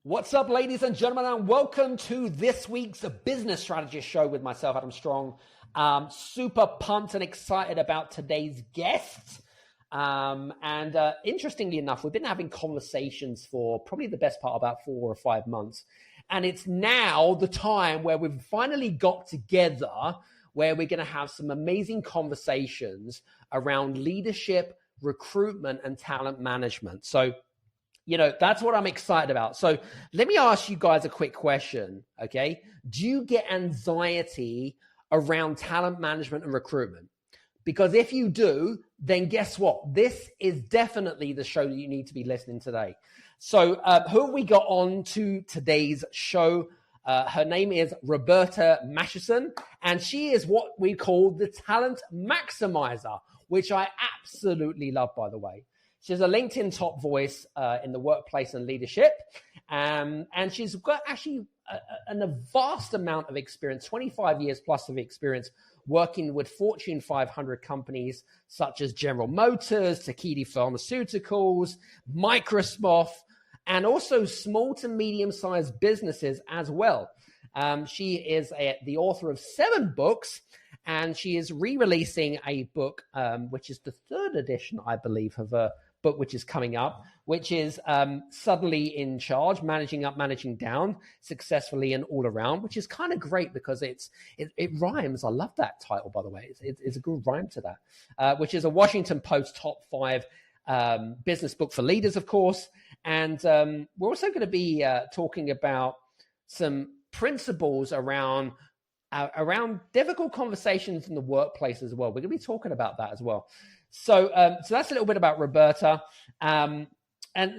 What's up, ladies and gentlemen, and welcome to this week's Business Strategist Show with myself, Adam Strong. Super pumped and excited about today's guest. Interestingly enough, we've been having conversations for probably the best part of about 4 or 5 months. And it's now the time where we've finally got together, where we're going to have some amazing conversations around leadership, recruitment, and talent management. So, that's what I'm excited about. So let me ask you guys a quick question, okay? Do you get anxiety around talent management and recruitment? Because if you do, then guess what? This is definitely the show that you need to be listening today. So who have we got on to today's show? Her name is Roberta Matuson, and she is what we call the talent maximizer, which I absolutely love, by the way. She's a LinkedIn top voice in the workplace and leadership. And she's got actually a vast amount of experience, 25 years plus of experience working with Fortune 500 companies such as General Motors, Takeda Pharmaceuticals, Microsoft, and also small to medium-sized businesses as well. She is the author of 7 books, and she is re-releasing a book, which is the 3rd edition, I believe, of a book which is coming up, which is Suddenly in Charge, Managing Up, Managing Down, Successfully and All Around, which is kind of great because it rhymes. I love that title, by the way. It's a good rhyme to that, which is a Washington Post top 5 business book for leaders, of course. And we're also going to be talking about some principles around difficult conversations in the workplace as well. We're going to be talking about that as well. So that's a little bit about Roberta. And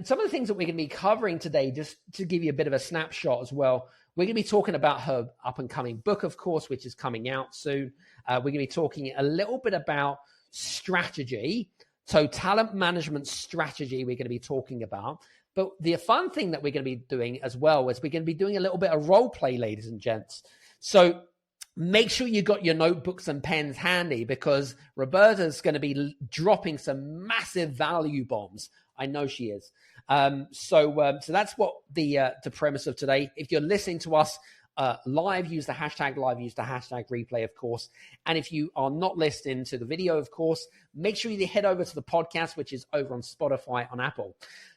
some of the things that we're going to be covering today, just to give you a bit of a snapshot as well, we're going to be talking about her up-and-coming book, of course, which is coming out soon. We're going to be talking a little bit about strategy. So talent management strategy we're going to be talking about. But the fun thing that we're going to be doing as well is we're going to be doing a little bit of role play, ladies and gents. So make sure you got your notebooks and pens handy because Roberta's going to be dropping some massive value bombs. I know she is. So that's what the premise of today. If you're listening to us live, use the hashtag live, use the hashtag replay, of course. And if you are not listening to the video, of course, make sure you head over to the podcast, which is over on Spotify, on Apple.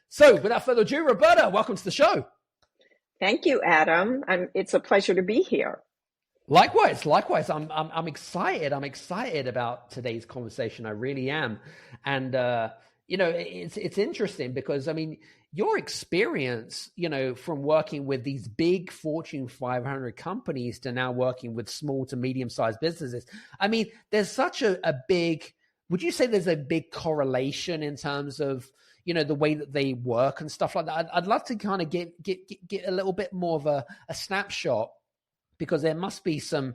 So without further ado, Roberta, welcome to the show. Thank you, Adam. It's a pleasure to be here. Likewise. I'm excited. I'm excited about today's conversation. I really am. And, it's interesting because, I mean, your experience, from working with these big Fortune 500 companies to now working with small to medium-sized businesses. I mean, there's such a big, would you say there's a big correlation in terms of, the way that they work and stuff like that? I'd love to kind of get a little bit more of a snapshot, because there must be some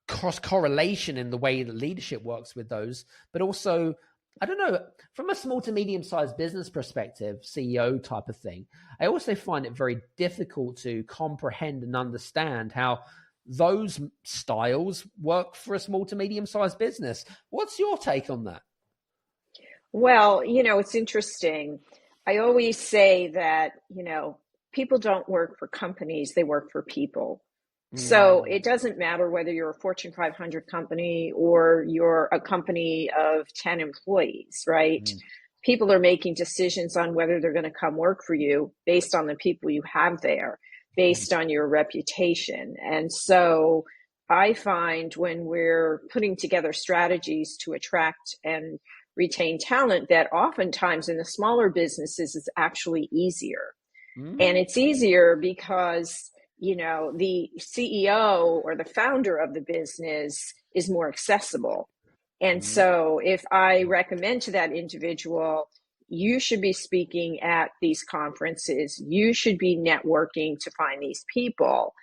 cross correlation in the way that leadership works with those, but also, I don't know, from a small to medium-sized business perspective, CEO type of thing, I also find it very difficult to comprehend and understand how those styles work for a small to medium-sized business. What's your take on that? Well, it's interesting. I always say that, people don't work for companies, they work for people. So it doesn't matter whether you're a Fortune 500 company or you're a company of 10 employees, right? People are making decisions on whether they're going to come work for you based on the people you have there, based on your reputation. And so I find when we're putting together strategies to attract and retain talent, that oftentimes in the smaller businesses it's actually easier. And it's easier because the CEO or the founder of the business is more accessible. And so if I recommend to that individual, you should be speaking at these conferences, you should be networking to find these people.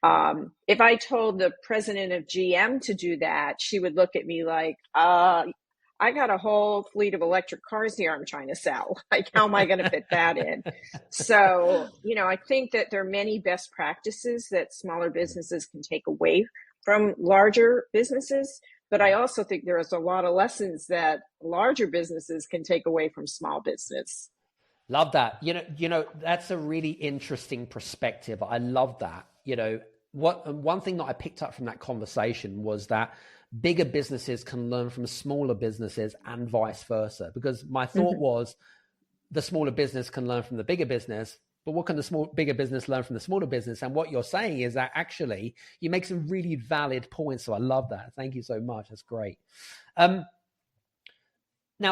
If I told the president of GM to do that, she would look at me like, I got a whole fleet of electric cars here I'm trying to sell. Like, how am I going to fit that in? So, I think that there are many best practices that smaller businesses can take away from larger businesses. But I also think there is a lot of lessons that larger businesses can take away from small business. Love that. That's a really interesting perspective. I love that. One thing that I picked up from that conversation was that bigger businesses can learn from smaller businesses and vice versa. Because my thought was the smaller business can learn from the bigger business, but what can the bigger business learn from the smaller business? And what you're saying is that actually you make some really valid points. So I love that. Thank you so much. That's great. Now,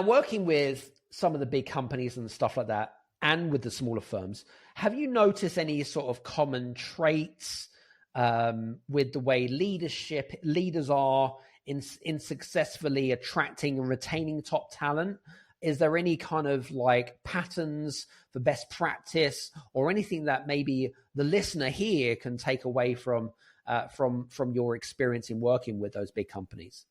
working with some of the big companies and stuff like that, and with the smaller firms, have you noticed any sort of common traits with the way leaders are in successfully attracting and retaining top talent? Is there any kind of like patterns for best practice or anything that maybe the listener here can take away from your experience in working with those big companies?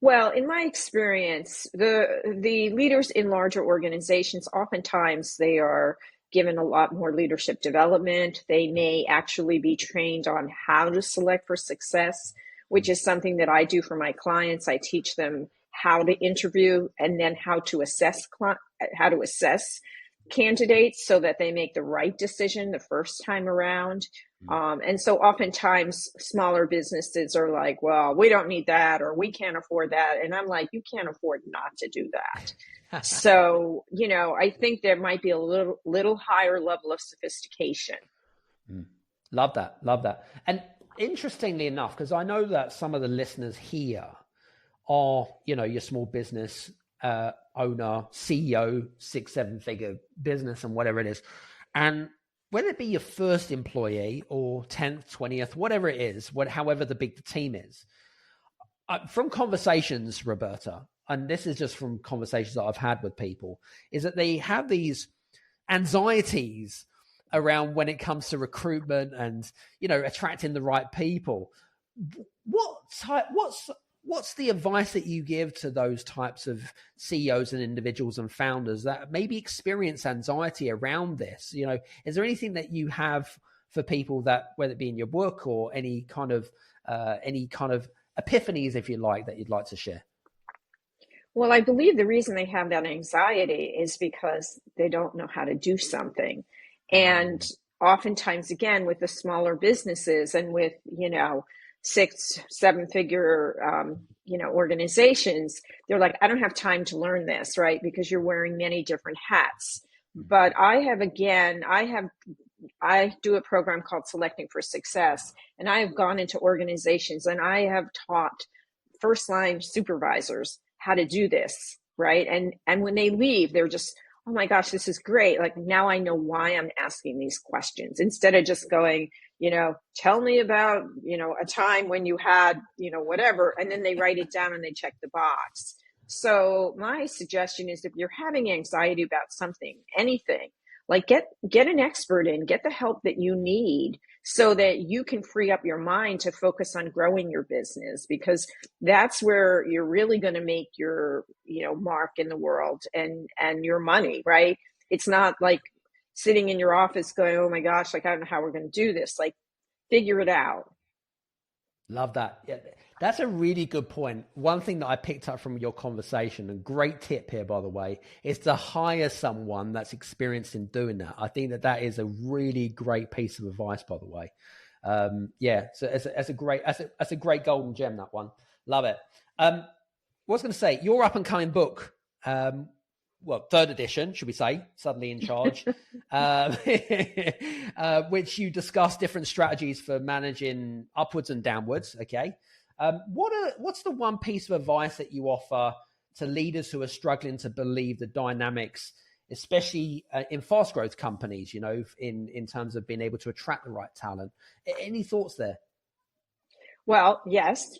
Well, in my experience, the leaders in larger organizations, oftentimes they are given a lot more leadership development. They may actually be trained on how to select for success, which is something that I do for my clients. I teach them how to interview and then how to assess candidates so that they make the right decision the first time around. And so oftentimes smaller businesses are like, well, we don't need that, or we can't afford that. And I'm like, you can't afford not to do that. So, I think there might be a little higher level of sophistication. Love that. Love that. And interestingly enough, because I know that some of the listeners here are, your small business owner, CEO, 6-7 figure business and whatever it is. And whether it be your first employee or 10th, 20th, whatever it is, however the big the team is, from conversations, Roberta, and this is just from conversations that I've had with people, is that they have these anxieties around when it comes to recruitment and, attracting the right people. What's the advice that you give to those types of CEOs and individuals and founders that maybe experience anxiety around this? Is there anything that you have for people that, whether it be in your book or any kind of epiphanies, if you like, that you'd like to share? Well, I believe the reason they have that anxiety is because they don't know how to do something. And oftentimes, again, with the smaller businesses and with, 6-7 figure, organizations, they're like, I don't have time to learn this, right? Because you're wearing many different hats. But I do a program called Selecting for Success, and I have gone into organizations and I have taught first line supervisors how to do this, right? And when they leave, they're just, oh my gosh, this is great. Like, now I know why I'm asking these questions, instead of just going, tell me about, a time when you had, whatever, and then they write it down and they check the box. So my suggestion is, if you're having anxiety about something, anything, like get an expert in, get the help that you need so that you can free up your mind to focus on growing your business, because that's where you're really going to make your, mark in the world and your money, right? It's not like sitting in your office going, oh my gosh, like, I don't know how we're going to do this. Like, figure it out. Love that. Yeah, that's a really good point. One thing that I picked up from your conversation, and great tip here, by the way, is to hire someone that's experienced in doing that. I think that is a really great piece of advice, by the way. So that's a great golden gem, that one. Love it. What I was going to say, your up and coming book, third edition, should we say, Suddenly in Charge, which you discuss different strategies for managing upwards and downwards. Okay. What's the one piece of advice that you offer to leaders who are struggling to believe the dynamics, especially in fast growth companies, in terms of being able to attract the right talent? Any thoughts there? Well, yes.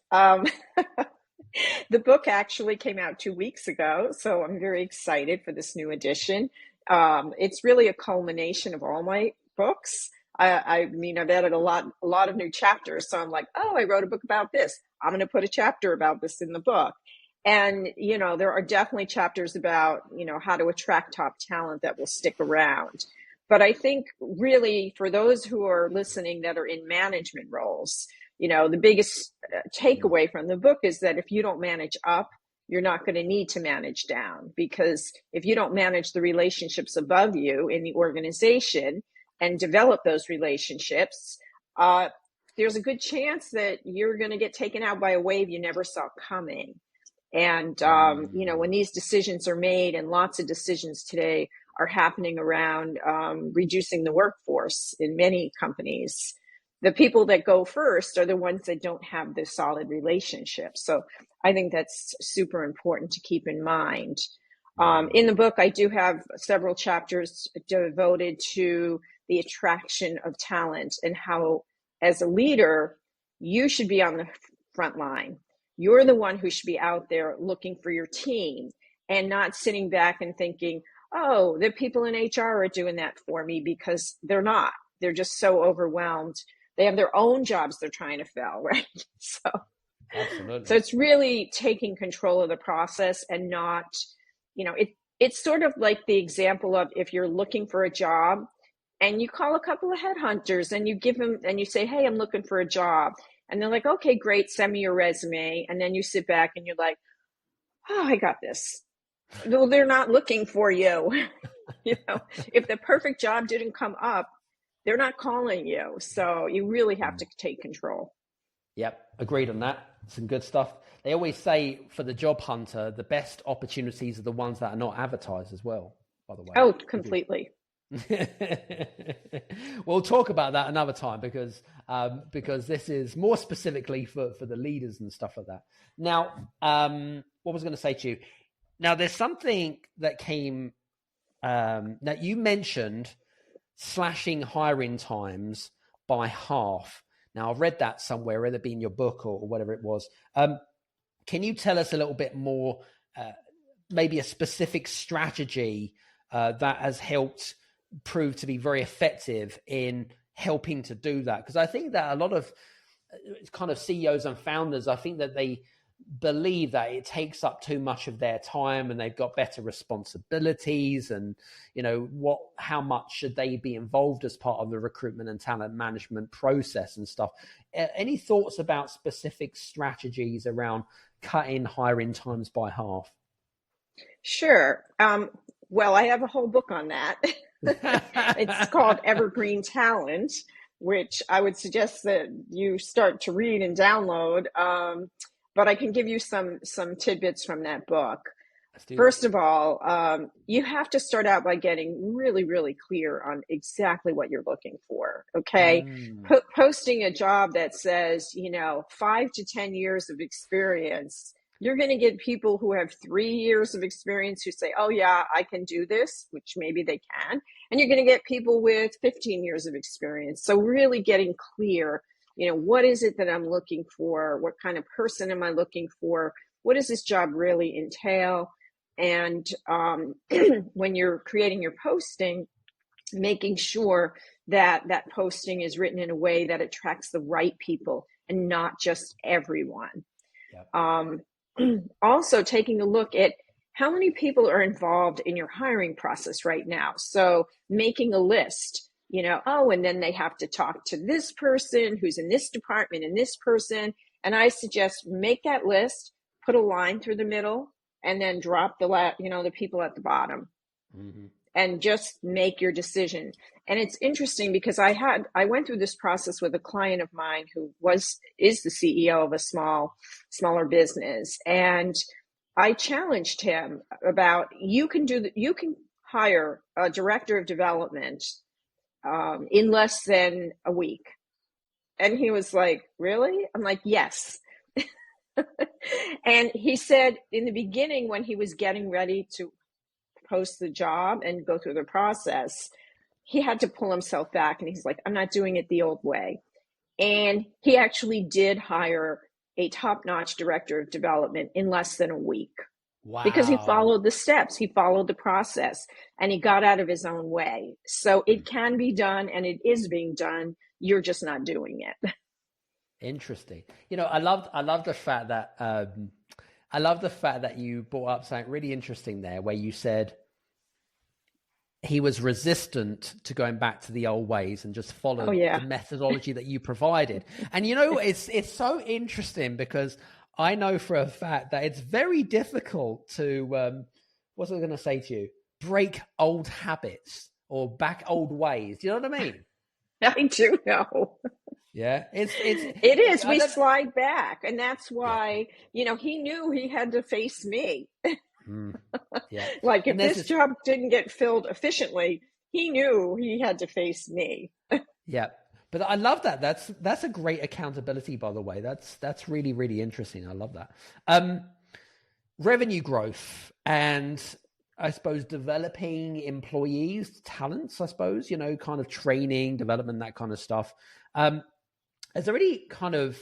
The book actually came out 2 weeks ago, so I'm very excited for this new edition. It's really a culmination of all my books. I've added a lot of new chapters. So I'm like, oh, I wrote a book about this. I'm going to put a chapter about this in the book. And, there are definitely chapters about, how to attract top talent that will stick around. But I think really for those who are listening that are in management roles, the biggest takeaway from the book is that if you don't manage up, you're not going to need to manage down, because if you don't manage the relationships above you in the organization and develop those relationships, there's a good chance that you're going to get taken out by a wave you never saw coming. And, when these decisions are made, and lots of decisions today are happening around reducing the workforce in many companies, the people that go first are the ones that don't have this solid relationship. So I think that's super important to keep in mind. In the book, I do have several chapters devoted to the attraction of talent, and how, as a leader, you should be on the front line. You're the one who should be out there looking for your team, and not sitting back and thinking, oh, the people in HR are doing that for me, because they're not. They're just so overwhelmed. They have their own jobs they're trying to fill, right? Absolutely. So it's really taking control of the process, and not, it's sort of like the example of, if you're looking for a job and you call a couple of headhunters and you give them, and you say, hey, I'm looking for a job. And they're like, okay, great, send me your resume. And then you sit back and you're like, oh, I got this. Well, they're not looking for you. If the perfect job didn't come up, they're not calling you. So you really have to take control. Yep, agreed on that. Some good stuff. They always say, for the job hunter, the best opportunities are the ones that are not advertised as well, by the way. Oh, completely. We'll talk about that another time, because this is more specifically for the leaders and stuff like that. Now, what was I going to say to you? Now, there's something that came that you mentioned, slashing hiring times by half. Now, I've read that somewhere, whether it be in your book or whatever it was. Can you tell us a little bit more, maybe a specific strategy that has helped prove to be very effective in helping to do that? Because I think that a lot of kind of CEOs and founders, I think that they believe that it takes up too much of their time, and they've got better responsibilities, and how much should they be involved as part of the recruitment and talent management process and stuff. Any thoughts about specific strategies around cutting hiring times by half? Sure. Well, I have a whole book on that. It's called Evergreen Talent, which I would suggest that you start to read and download. But I can give you some tidbits from that book. First of all, you have to start out by getting really, really clear on exactly what you're looking for. Okay. Posting a job that says, 5 to 10 years of experience, you're going to get people who have 3 years of experience who say, oh yeah, I can do this, which maybe they can. And you're going to get people with 15 years of experience. So really getting clear, what is it that I'm looking for? What kind of person am I looking for? What does this job really entail? And when you're creating your posting, making sure that that posting is written in a way that attracts the right people and not just everyone. Yep. Also taking a look at how many people are involved in your hiring process right now. So making a list, and then they have to talk to this person who's in this department and this person. And I suggest make that list, put a line through the middle, and then drop the people at the bottom, and just make your decision. And it's interesting because I went through this process with a client of mine who is the CEO of a smaller business. And I challenged him about, you can hire a director of development in less than a week. And he was like, really? I'm like, yes. And he said in the beginning, when he was getting ready to post the job and go through the process, he had to pull himself back, and he's like, I'm not doing it the old way. And he actually did hire a top-notch director of development in less than a week. Wow. Because he followed the steps, he followed the process, and he got out of his own way. So it can be done, and it is being done. You're just not doing it. Interesting. I love the fact that you brought up something really interesting there, where you said he was resistant to going back to the old ways and just followed the methodology that you provided. And it's so interesting, because I know for a fact that it's very difficult to, what's I going to say to you? Break old habits or back old ways. Do you know what I mean? I do know. Yeah, It is. We slide back. And that's yeah. why, he knew he had to face me. Yeah. Like if And this job didn't get filled efficiently, he knew he had to face me. Yeah. But I love that. That's a great accountability, by the way. That's really, really interesting. I love that. Revenue growth and I suppose developing employees, talents, I suppose, kind of training, development, that kind of stuff. Is there any kind of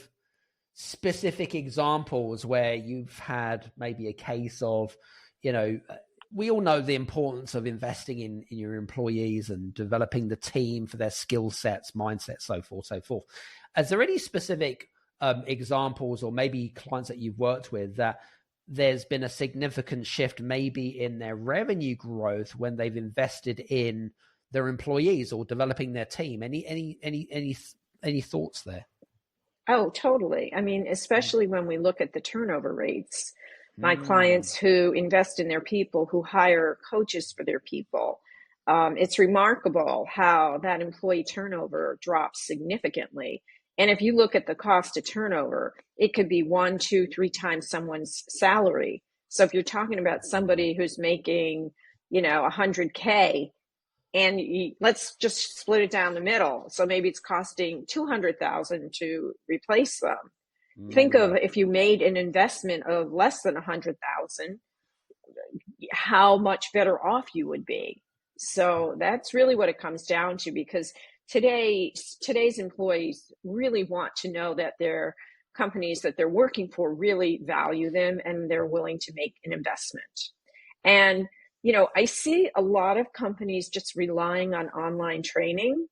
specific examples where you've had maybe a case of, we all know the importance of investing in your employees and developing the team for their skill sets, mindsets, so forth, so forth. Is there any specific examples or maybe clients that you've worked with that there's been a significant shift maybe in their revenue growth when they've invested in their employees or developing their team? Any thoughts there? Oh, totally. I mean, especially when we look at the turnover rates, my clients who invest in their people, who hire coaches for their people, it's remarkable how that employee turnover drops significantly. And if you look at the cost of turnover, it could be 1, 2, 3 times someone's salary. So if you're talking about somebody who's making, $100K, and let's just split it down the middle. So maybe it's costing $200,000 to replace them. Think of if you made an investment of less than $100,000, how much better off you would be. So that's really what it comes down to, because today's employees really want to know that their companies that they're working for really value them and they're willing to make an investment. And I see a lot of companies just relying on online training.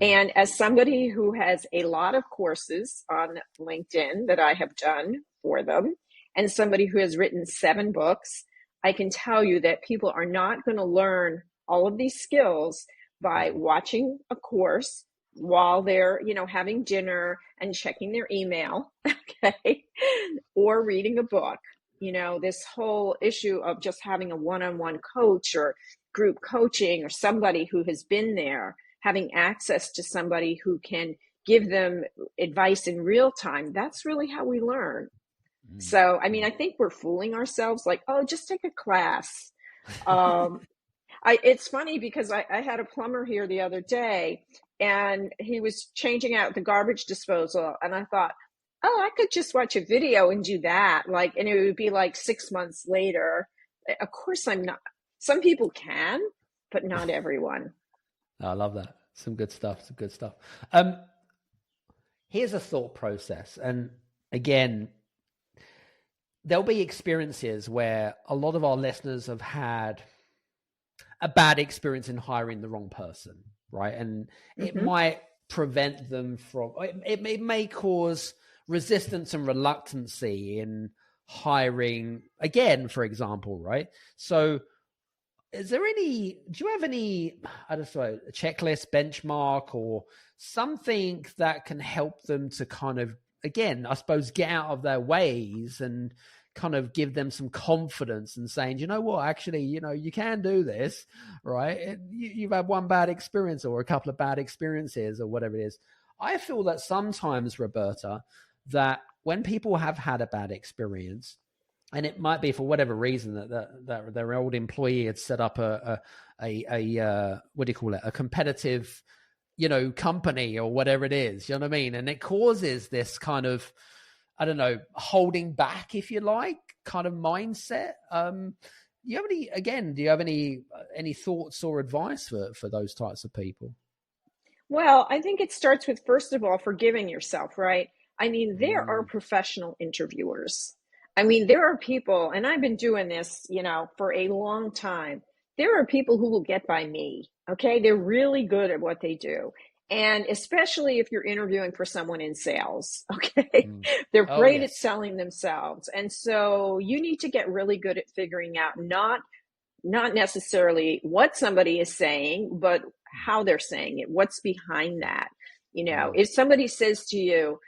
And as somebody who has a lot of courses on LinkedIn that I have done for them, and somebody who has written 7 books, I can tell you that people are not going to learn all of these skills by watching a course while they're, having dinner and checking their email, okay, or reading a book. This whole issue of just having a one-on-one coach or group coaching or somebody who has been there, having access to somebody who can give them advice in real time, that's really how we learn. So, I mean, I think we're fooling ourselves like, oh, just take a class. It's funny because I had a plumber here the other day and he was changing out the garbage disposal. And I thought, oh, I could just watch a video and do that. And it would be like 6 months later. Of course, I'm not. Some people can, but not everyone. I love that. Some good stuff. Here's a thought process. And again, there'll be experiences where a lot of our listeners have had a bad experience in hiring the wrong person, right? And it might prevent them from, it may cause resistance and reluctancy in hiring again, for example, right? So do you have any, I don't know, a checklist, benchmark, or something that can help them to kind of, again, I suppose, get out of their ways and kind of give them some confidence and saying, you know what, actually, you can do this, right? You've had one bad experience or a couple of bad experiences or whatever it is. I feel that sometimes, Roberta, that when people have had a bad experience, and it might be for whatever reason that their old employee had set up a what do you call it? A competitive, company or whatever it is, you know what I mean? And it causes this kind of, I don't know, holding back, if you like, kind of mindset. Do you have any thoughts or advice for those types of people? Well, I think it starts with, first of all, forgiving yourself, right? I mean, there are professional interviewers. I mean, there are people, and I've been doing this, for a long time. There are people who will get by me, okay? They're really good at what they do. And especially if you're interviewing for someone in sales, okay? They're great at selling themselves. And so you need to get really good at figuring out not necessarily what somebody is saying, but how they're saying it, what's behind that. If somebody says to you,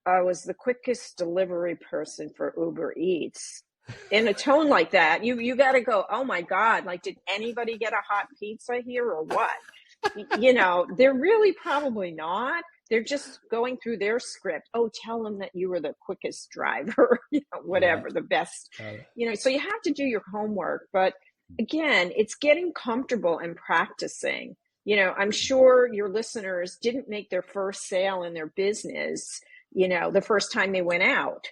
I was the quickest delivery person for Uber Eats. In a tone like that, you got to go, oh my God, like, did anybody get a hot pizza here or what? They're really probably not. They're just going through their script. Oh, tell them that you were the quickest driver, whatever, the best, so you have to do your homework. But again, it's getting comfortable and practicing. I'm sure your listeners didn't make their first sale in their business, the first time they went out.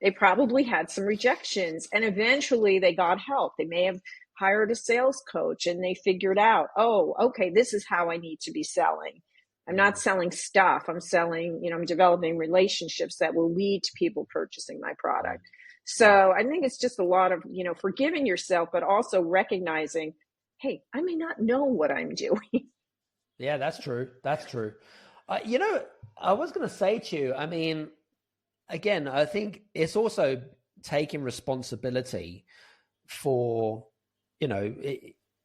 They probably had some rejections, and eventually they got help. They may have hired a sales coach and they figured out, oh, okay, this is how I need to be selling. I'm not selling stuff. I'm selling, I'm developing relationships that will lead to people purchasing my product. So I think it's just a lot of, forgiving yourself, but also recognizing, hey, I may not know what I'm doing. Yeah, that's true. That's true. I was going to say to you, I mean, again, I think it's also taking responsibility for,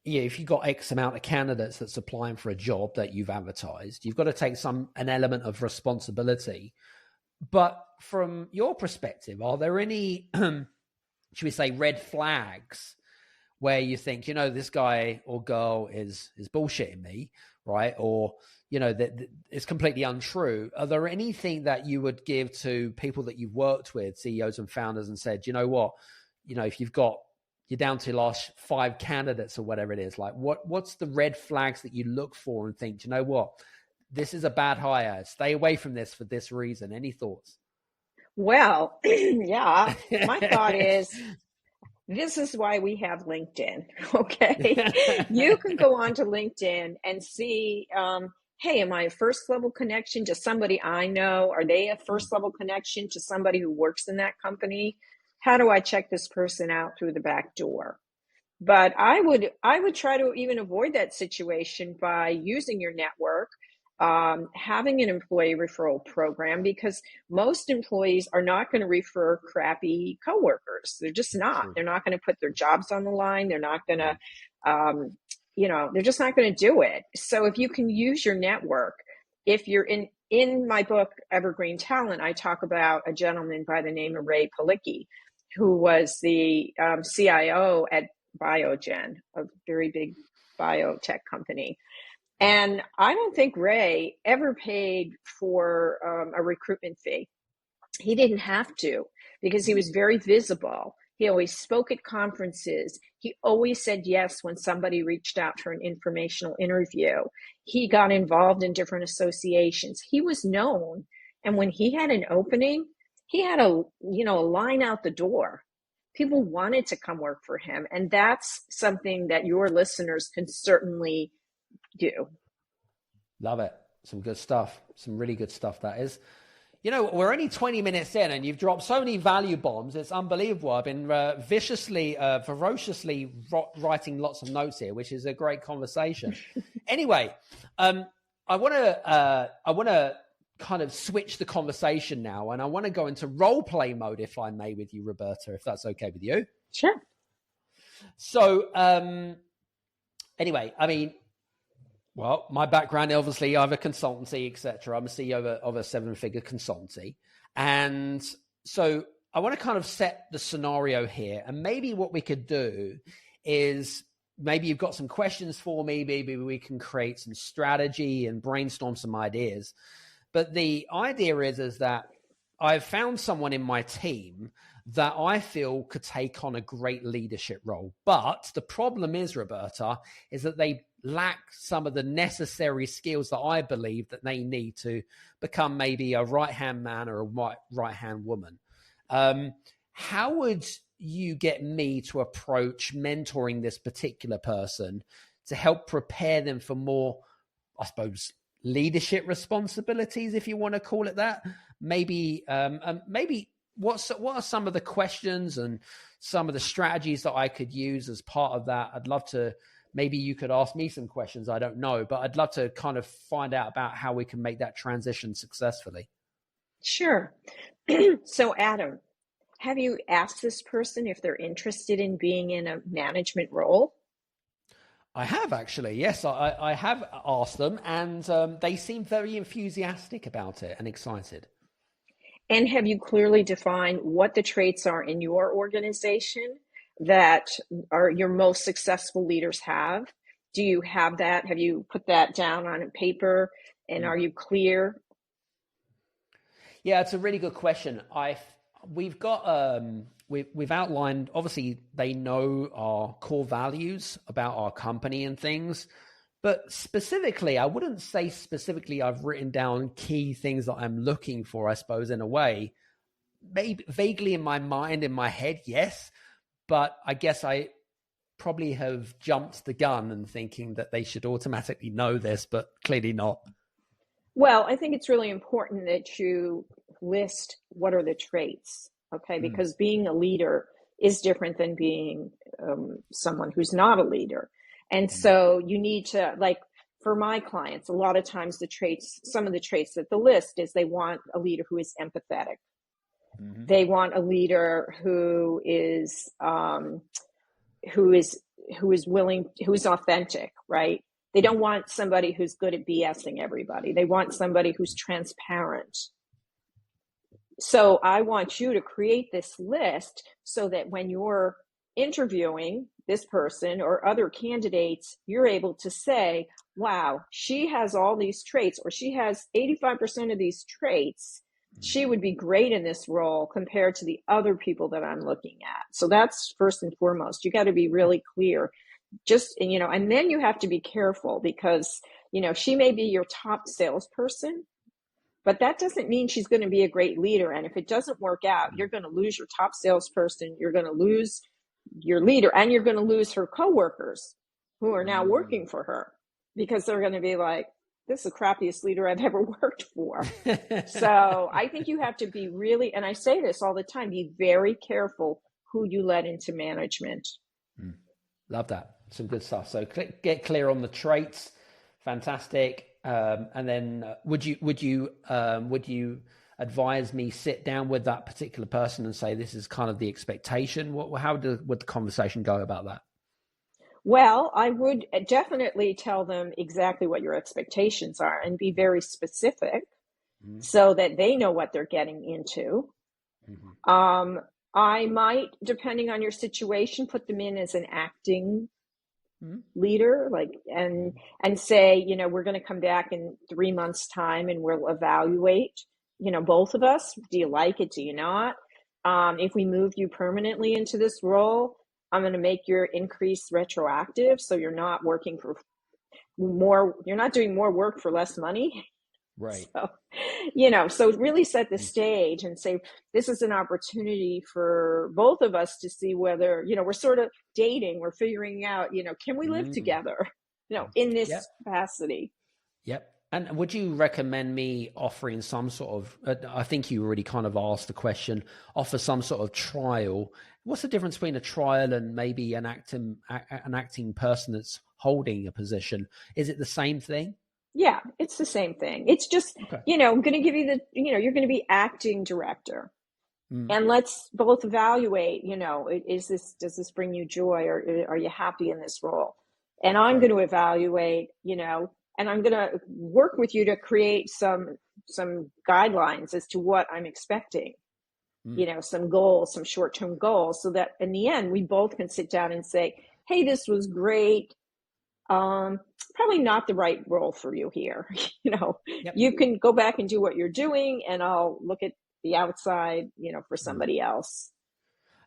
if you've got X amount of candidates that's applying for a job that you've advertised, you've got to take an element of responsibility. But from your perspective, are there any, should we say, red flags where you think, this guy or girl is bullshitting me, right? Or, that it's completely untrue. Are there anything that you would give to people that you've worked with, CEOs and founders, and said, you know what, if you're down to last 5 candidates or whatever it is, like what's the red flags that you look for and think, you know what, this is a bad hire, stay away from this for this reason? Any thoughts? Well, yeah, my thought is, this is why we have LinkedIn. Okay. You can go on to LinkedIn and see, hey, am I a first level connection to somebody I know? Are they a first level connection to somebody who works in that company? How do I check this person out through the back door? But I would try to even avoid that situation by using your network, having an employee referral program, because most employees are not going to refer crappy coworkers. They're just not. Sure. They're not going to put their jobs on the line. They're not going to, they're just not going to do it. So if you can use your network, if you're in my book, Evergreen Talent, I talk about a gentleman by the name of Ray Palicki, who was the CIO at Biogen, a very big biotech company. And I don't think Ray ever paid for a recruitment fee. He didn't have to, because he was very visible. He always spoke at conferences. He always said yes when somebody reached out for an informational interview. He got involved in different associations. He was known. And when he had an opening, he had a line out the door. People wanted to come work for him. And that's something that your listeners can certainly do. Love it. Some good stuff. Some really good stuff, that is. We're only 20 minutes in and you've dropped so many value bombs. It's unbelievable. I've been ferociously writing lots of notes here, which is a great conversation. Anyway, I want to kind of switch the conversation now, and I want to go into role play mode, if I may, with you, Roberta, if that's okay with you. Sure. So, anyway, I mean, well, my background, obviously, I have a consultancy, etc. I'm a CEO of a 7-figure consultancy. And so I want to kind of set the scenario here. And maybe what we could do is, maybe you've got some questions for me. Maybe we can create some strategy and brainstorm some ideas. But the idea is that I've found someone in my team that I feel could take on a great leadership role. But the problem is, Roberta, is that they lack some of the necessary skills that I believe that they need to become maybe a right-hand man or a right-hand woman. How would you get me to approach mentoring this particular person to help prepare them for more, I suppose, leadership responsibilities, if you want to call it that? Maybe what are some of the questions and some of the strategies that I could use as part of that? I'd love to, maybe you could ask me some questions. I don't know, but I'd love to kind of find out about how we can make that transition successfully. Sure. So Adam, have you asked this person if they're interested in being in a management role? I have, actually. Yes, I have asked them, and they seem very enthusiastic about it and excited. And have you clearly defined what the traits are in your organization that are your most successful leaders have? Do you have that? Have you put that down on paper? And are you clear? Yeah, it's a really good question. We've got we've outlined, obviously they know our core values about our company and things, but specifically, I wouldn't say specifically I've written down key things that I'm looking for, I suppose, in a way. Maybe vaguely in my mind, in my head, yes, but I guess I probably have jumped the gun and thinking that they should automatically know this, but clearly not. Well, I think it's really important that you list what are the traits, okay? Because being a leader is different than being someone who's not a leader. And so you need to, like, for my clients, a lot of times some of the traits that the list is they want a leader who is empathetic. They want a leader who is willing, who is authentic, right? They don't want somebody who's good at BSing everybody. They want somebody who's transparent. So I want you to create this list so that when you're interviewing this person or other candidates, you're able to say, wow, she has all these traits, or she has 85% of these traits. She would be great in this role compared to the other people that I'm looking at. So that's first and foremost. You got to be really clear. And then you have to be careful because, she may be your top salesperson, but that doesn't mean she's going to be a great leader. And if it doesn't work out, you're going to lose your top salesperson, you're going to lose your leader, and you're going to lose her coworkers who are now working for her because they're going to be like, this is the crappiest leader I've ever worked for. So I think you have to be really, and I say this all the time, be very careful who you let into management. Love that. Some good stuff. So get clear on the traits. Fantastic. And then would you advise me sit down with that particular person and say, this is kind of the expectation? Would the conversation go about that? Well, I would definitely tell them exactly what your expectations are and be very specific so that they know what they're getting into. I might, depending on your situation, put them in as an acting leader, and say, we're going to come back in 3 months' time and we'll evaluate, both of us. Do you like it? Do you not? If we move you permanently into this role, I'm going to make your increase retroactive. So you're not working for you're not doing more work for less money. Right. So really set the stage and say, this is an opportunity for both of us to see whether, we're sort of dating, we're figuring out, can we live together, in this capacity? Yep. And would you recommend me offering some sort of, I think you already kind of asked the question, offer some sort of trial? What's the difference between a trial and maybe an acting person that's holding a position? Is it the same thing? Yeah, it's the same thing. It's just, I'm going to give you you're going to be acting director. And let's both evaluate, does this bring you joy, or are you happy in this role? And I'm going to evaluate, and I'm going to work with you to create some guidelines as to what I'm expecting, some goals, some short-term goals, so that in the end, we both can sit down and say, hey, this was great. Probably not the right role for you here. You can go back and do what you're doing, and I'll look at the outside, for somebody else.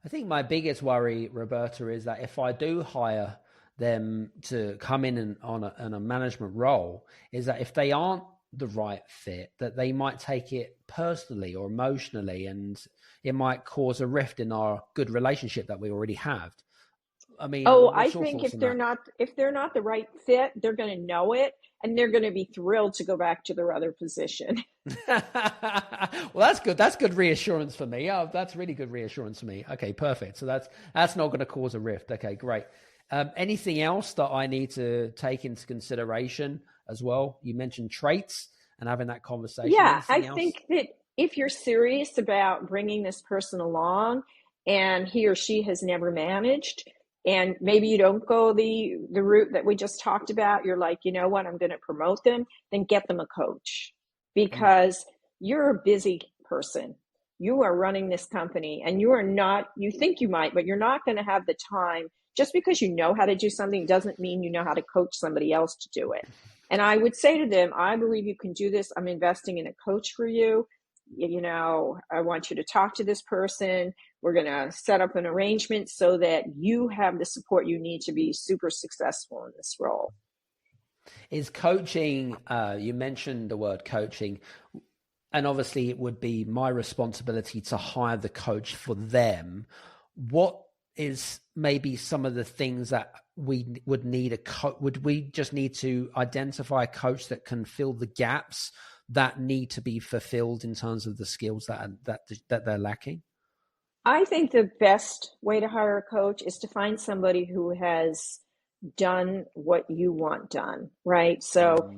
I think my biggest worry, Roberta, is that if I do hire them to come in on a management role, is that if they aren't the right fit, that they might take it personally or emotionally, and it might cause a rift in our good relationship that we already have. I mean, I think if they're not the right fit, they're going to know it, and they're going to be thrilled to go back to their other position. Well, that's good. That's good reassurance for me. Oh, that's really good reassurance for me. Okay, perfect. So that's not going to cause a rift. Okay, great. Anything else that I need to take into consideration as well? You mentioned traits and having that conversation. Yeah, I think that if you're serious about bringing this person along and he or she has never managed, and maybe you don't go the route that we just talked about, you're like, you know what, I'm going to promote them, then get them a coach, because you're a busy person. you are running this company and you think you might, but you're not going to have the time. Just because you know how to do something doesn't mean you know how to coach somebody else to do it. And I would say to them, I believe you can do this. I'm investing in a coach for you. I want you to talk to this person. We're going to set up an arrangement so that you have the support you need to be super successful in this role. Is coaching, you mentioned the word coaching, and obviously it would be my responsibility to hire the coach for them. What is maybe some of the things that we would need would we just need to identify a coach that can fill the gaps that need to be fulfilled in terms of the skills that they're lacking? I think the best way to hire a coach is to find somebody who has done what you want done, right? So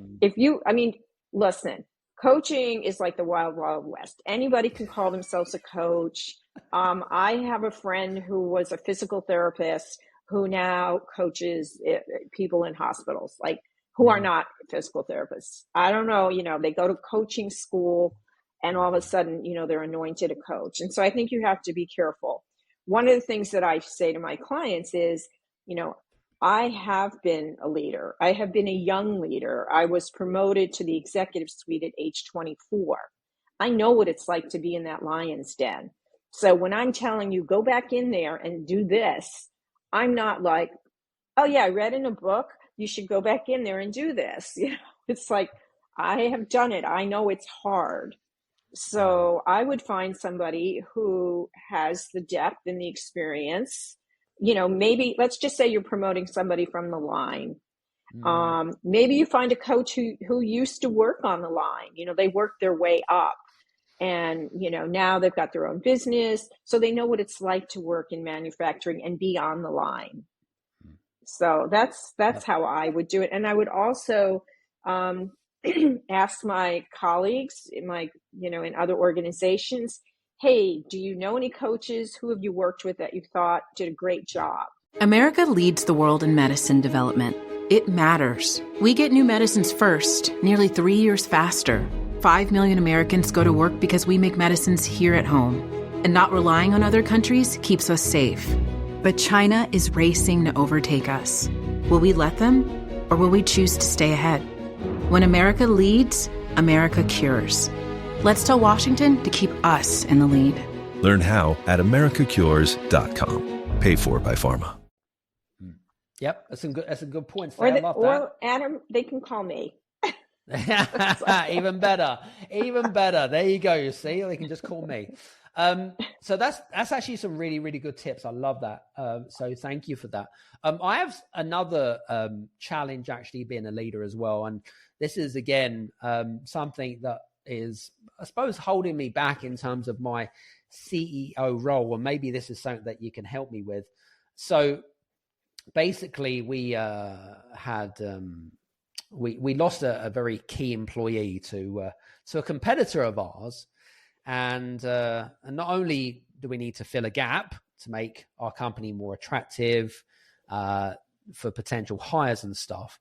listen, coaching is like the wild, wild west. Anybody can call themselves a coach. I have a friend who was a physical therapist who now coaches people in hospitals, like who are not physical therapists. I don't know, they go to coaching school and all of a sudden, they're anointed a coach. And so I think you have to be careful. One of the things that I say to my clients is, I have been a leader. I have been a young leader. I was promoted to the executive suite at age 24. I know what it's like to be in that lion's den. So when I'm telling you, go back in there and do this, I'm not like, oh yeah, I read in a book, you should go back in there and do this. It's like, I have done it. I know it's hard. So I would find somebody who has the depth and the experience. Maybe let's just say you're promoting somebody from the line. Maybe you find a coach who used to work on the line. They worked their way up and, now they've got their own business. So they know what it's like to work in manufacturing and be on the line. So that's how I would do it. And I would also ask my colleagues in other organizations, hey, do you know any coaches? Who have you worked with that you thought did a great job? America leads the world in medicine development. It matters. We get new medicines first, nearly 3 years faster. 5 million Americans go to work because we make medicines here at home. And not relying on other countries keeps us safe. But China is racing to overtake us. Will we let them, or will we choose to stay ahead? When America leads, America cures. Let's tell Washington to keep us in the lead. Learn how at americacures.com. Paid for by pharma. Yep, that's a good point. Or Adam, they can call me. Even better. There you go. You see, they can just call me. So that's actually some really, really good tips. I love that. So thank you for that. I have another challenge actually being a leader as well. And this is again something that is, I suppose, holding me back in terms of my CEO role. Or maybe this is something that you can help me with. So basically we had we lost a very key employee to a competitor of ours. And not only do we need to fill a gap to make our company more attractive for potential hires and stuff,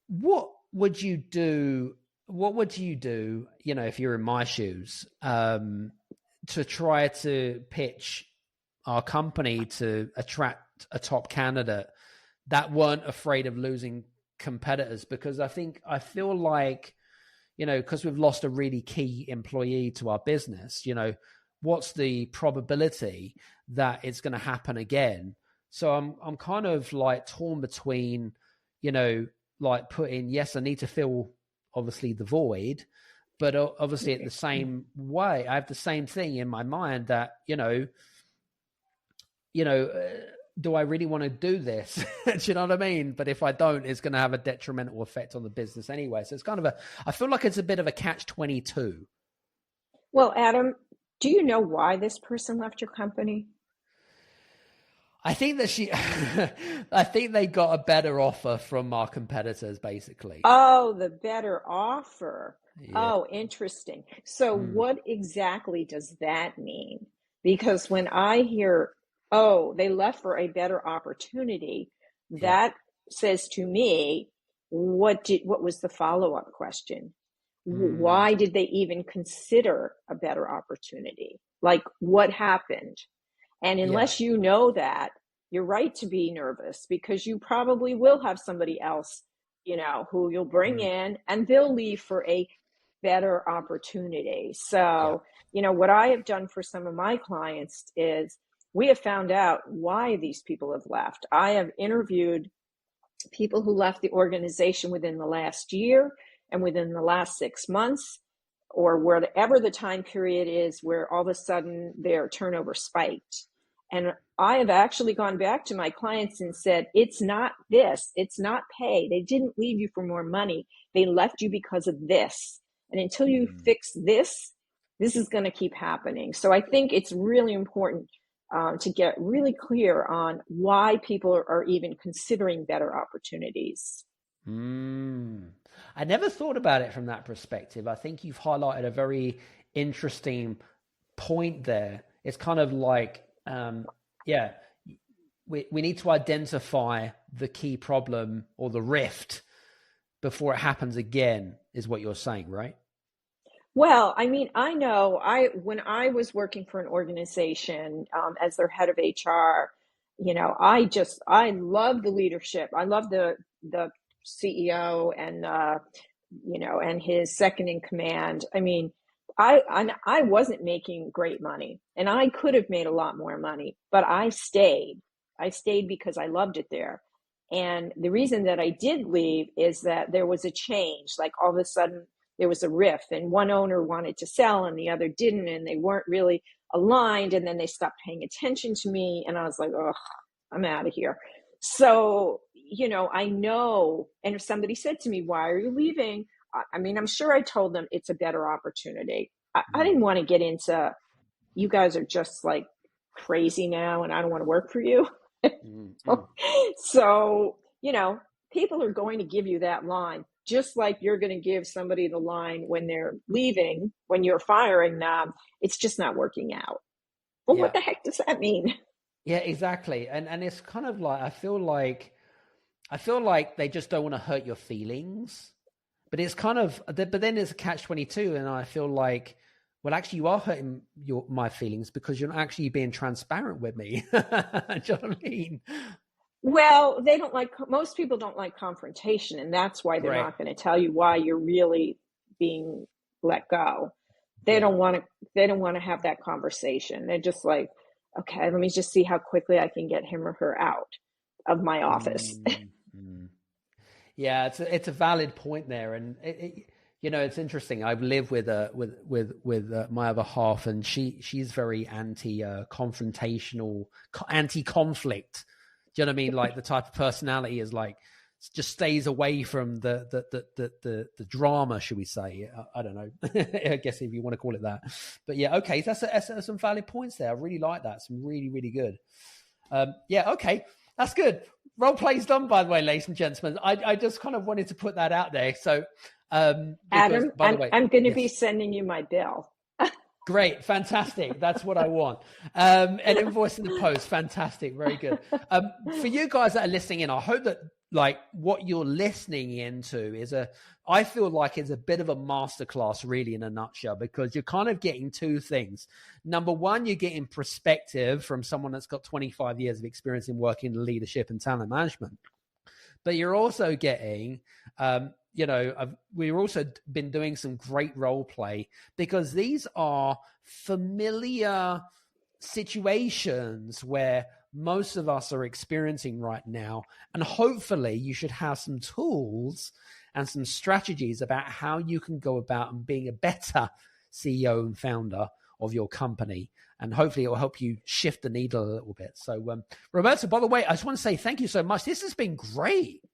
what would you do? If you're in my shoes, to try to pitch our company to attract a top candidate that weren't afraid of losing competitors? Because I feel like, because we've lost a really key employee to our business, what's the probability that it's going to happen again? So I'm kind of like torn between, like putting, yes, I need to fill obviously the void, but obviously at the same way, I have the same thing in my mind that, do I really want to do this? Do you know what I mean? But if I don't, it's going to have a detrimental effect on the business anyway. So it's kind of I feel like it's a bit of a catch-22. Well, Adam, do you know why this person left your company? I think that I think they got a better offer from our competitors, basically. Oh, the better offer. Yeah. Oh, interesting. So what exactly does that mean? Because when I hear, oh, they left for a better opportunity, that says to me, what was the follow-up question? Why did they even consider a better opportunity? Like, what happened? And unless you know that, you're right to be nervous, because you probably will have somebody else, who you'll bring in, and they'll leave for a better opportunity. So, what I have done for some of my clients is we have found out why these people have left. I have interviewed people who left the organization within the last year and within the last 6 months, or wherever the time period is where all of a sudden their turnover spiked. And I have actually gone back to my clients and said, it's not this, it's not pay. They didn't leave you for more money. They left you because of this. And until you fix this is going to keep happening. So I think it's really important to get really clear on why people are even considering better opportunities. I never thought about it from that perspective. I think you've highlighted a very interesting point there. It's kind of like, we need to identify the key problem or the rift before it happens again, is what you're saying, right? Well, I mean, I know when I was working for an organization as their head of HR, I love the leadership. I love the CEO and, and his second in command. I mean, I wasn't making great money, and I could have made a lot more money, but I stayed. I stayed because I loved it there. And the reason that I did leave is that there was a change. Like, all of a sudden there was a rift, and one owner wanted to sell and the other didn't, and they weren't really aligned. And then they stopped paying attention to me, and I was like, oh, I'm out of here. So, I know. And if somebody said to me, why are you leaving? I mean, I'm sure I told them it's a better opportunity. I didn't want to get into, you guys are just like crazy now and I don't want to work for you. So, people are going to give you that line, just like you're going to give somebody the line when they're leaving, when you're firing them. It's just not working out. Well, what the heck does that mean? Yeah, exactly. And it's kind of like, I feel like they just don't want to hurt your feelings. But it's kind of, but then it's a catch-22, and I feel like, well, actually, you are hurting my feelings because you're not actually being transparent with me. Do you know what I mean? Well, most people don't like confrontation, and that's why they're not going to tell you why you're really being let go. They don't want to have that conversation. They're just like, okay, let me just see how quickly I can get him or her out of my office. Yeah, it's a valid point there, and it's interesting. I've lived with my other half, and she's very confrontational, anti-conflict. Do you know what I mean? Like, the type of personality is like, just stays away from the drama, should we say? I don't know. I guess if you want to call it that. But yeah, okay, that's some valid points there. I really like that. Some really, really good. Okay, that's good. Role play's done, by the way, ladies and gentlemen. I just kind of wanted to put that out there. So, Adam, by the way, I'm going to be sending you my bill. Great. Fantastic. That's what I want. An invoice in the post. Fantastic. Very good. For you guys that are listening in, I hope that what you're listening into I feel like it's a bit of a masterclass, really, in a nutshell, because you're kind of getting two things. Number one, you're getting perspective from someone that's got 25 years of experience in working in leadership and talent management. But you're also getting, we've also been doing some great role play, because these are familiar situations where most of us are experiencing right now. And hopefully you should have some tools and some strategies about how you can go about and being a better CEO and founder of your company. And hopefully it will help you shift the needle a little bit. So, Roberta, by the way, I just want to say thank you so much. This has been great.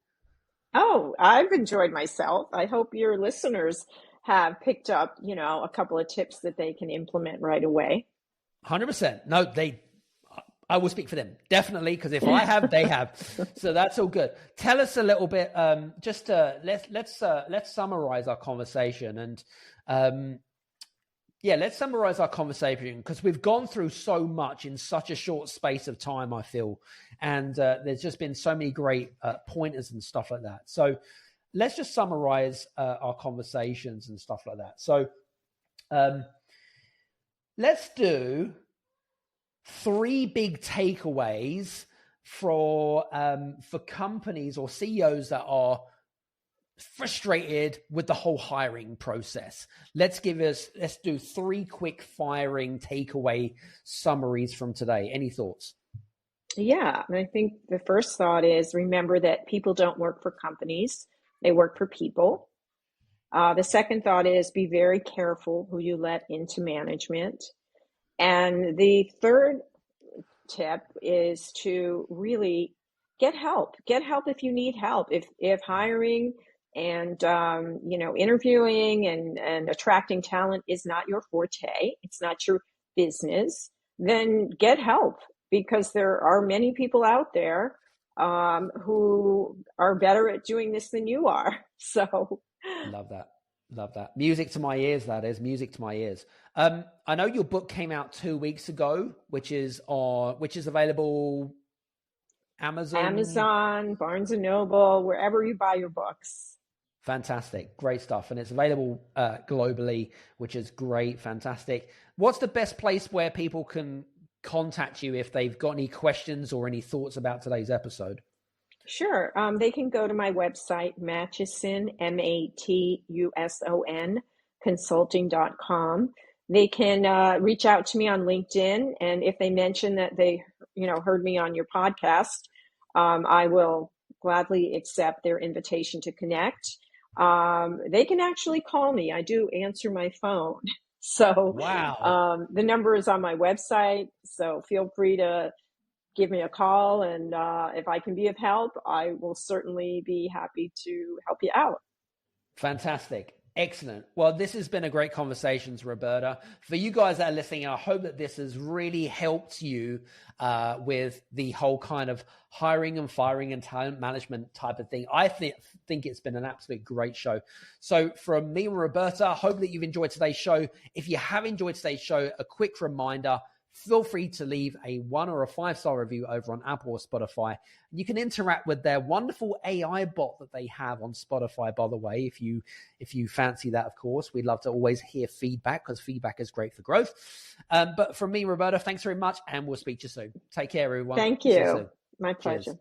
Oh, I've enjoyed myself. I hope your listeners have picked up, a couple of tips that they can implement right away. 100%. No, I will speak for them, definitely, because if I have, they have. So that's all good. Tell us a little bit. Let's summarize our conversation, and let's summarize our conversation, because we've gone through so much in such a short space of time, I feel, and there's just been so many great pointers and stuff like that. So let's just summarize our conversations and stuff like that. So let's do 3 big takeaways for companies or CEOs that are frustrated with the whole hiring process. Let's do 3 quick firing takeaway summaries from today. Any thoughts? Yeah, and I think the first thought is, remember that people don't work for companies, they work for people. The second thought is, be very careful who you let into management. And the third tip is to really get help. Get help if you need help. If hiring and interviewing and attracting talent is not your forte, it's not your business, then get help, because there are many people out there who are better at doing this than you are. So love that. Music to my ears. That is music to my ears. I know your book came out 2 weeks ago, which is available Amazon, Barnes and Noble, wherever you buy your books. Fantastic. Great stuff. And it's available globally, which is great. Fantastic. What's the best place where people can contact you if they've got any questions or any thoughts about today's episode? Sure. They can go to my website, Matuson, Matuson, consulting.com. They can reach out to me on LinkedIn. And if they mention that they, heard me on your podcast, I will gladly accept their invitation to connect. They can actually call me. I do answer my phone. So wow. The number is on my website. So feel free to give me a call. And if I can be of help, I will certainly be happy to help you out. Fantastic. Excellent. Well, this has been a great conversation, Roberta. For you guys that are listening, I hope that this has really helped you with the whole kind of hiring and firing and talent management type of thing. I think it's been an absolute great show. So from me and Roberta, I hope that you've enjoyed today's show. If you have enjoyed today's show, a quick reminder, feel free to leave a 1 or a 5-star review over on Apple or Spotify. You can interact with their wonderful AI bot that they have on Spotify, by the way, if you fancy that, of course. We'd love to always hear feedback, because feedback is great for growth. But from me, Roberta, thanks very much, and we'll speak to you soon. Take care, everyone. Thank you. My pleasure. Cheers.